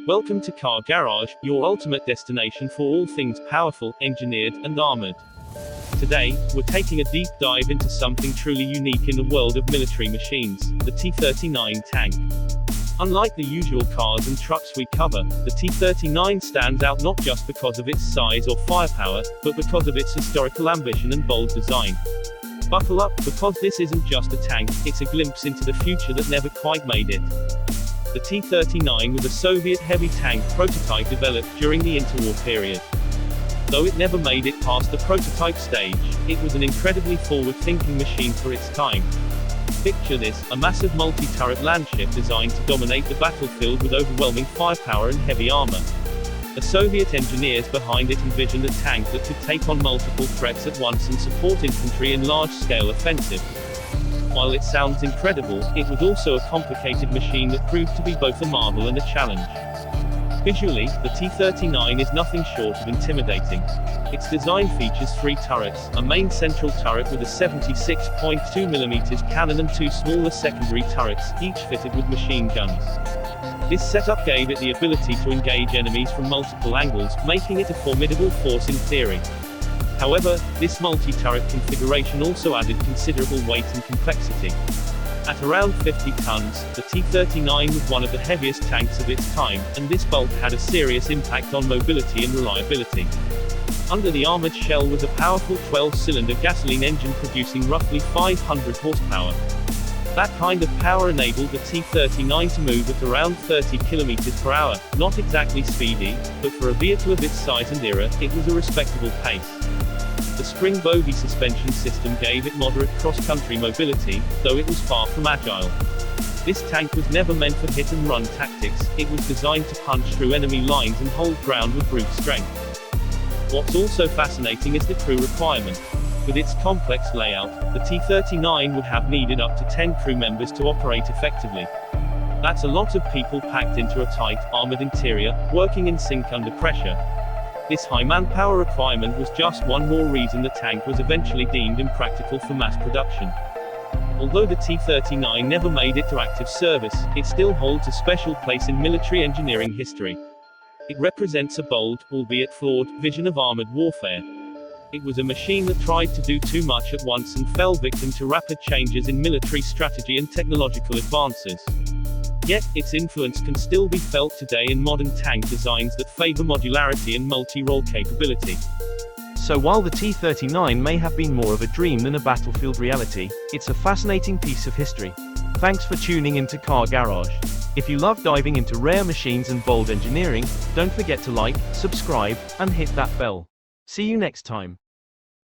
Welcome to Car Garage, your ultimate destination for all things powerful, engineered, and armored. Today, we're taking a deep dive into something truly unique in the world of military machines, the T-39 tank. Unlike the usual cars and trucks we cover, the T-39 stands out not just because of its size or firepower, but because of its historical ambition and bold design. Buckle up, because this isn't just a tank, it's a glimpse into the future that never quite made it. The T-39 was a Soviet heavy tank prototype developed during the interwar period. Though it never made it past the prototype stage, it was an incredibly forward-thinking machine for its time. Picture this, a massive multi-turret landship designed to dominate the battlefield with overwhelming firepower and heavy armor. The Soviet engineers behind it envisioned a tank that could take on multiple threats at once and support infantry in large-scale offensives. While it sounds incredible, it was also a complicated machine that proved to be both a marvel and a challenge. Visually, the T-39 is nothing short of intimidating. Its design features three turrets, a main central turret with a 76.2mm cannon and two smaller secondary turrets, each fitted with machine guns. This setup gave it the ability to engage enemies from multiple angles, making it a formidable force in theory. However, this multi-turret configuration also added considerable weight and complexity. At around 50 tons, the T-39 was one of the heaviest tanks of its time, and this bulk had a serious impact on mobility and reliability. Under the armored shell was a powerful 12-cylinder gasoline engine producing roughly 500 horsepower. That kind of power enabled the T-39 to move at around 30 km per hour, not exactly speedy, but for a vehicle of its size and era, it was a respectable pace. The spring bogey suspension system gave it moderate cross-country mobility, though it was far from agile. This tank was never meant for hit-and-run tactics, it was designed to punch through enemy lines and hold ground with brute strength. What's also fascinating is the crew requirement. With its complex layout, the T-39 would have needed up to 10 crew members to operate effectively. That's a lot of people packed into a tight, armored interior, working in sync under pressure. This high manpower requirement was just one more reason the tank was eventually deemed impractical for mass production. Although the T-39 never made it to active service, it still holds a special place in military engineering history. It represents a bold, albeit flawed, vision of armored warfare. It was a machine that tried to do too much at once and fell victim to rapid changes in military strategy and technological advances. Yet, its influence can still be felt today in modern tank designs that favor modularity and multi-role capability. So while the T-39 may have been more of a dream than a battlefield reality, it's a fascinating piece of history. Thanks for tuning into Car Garage. If you love diving into rare machines and bold engineering, don't forget to like, subscribe, and hit that bell. See you next time.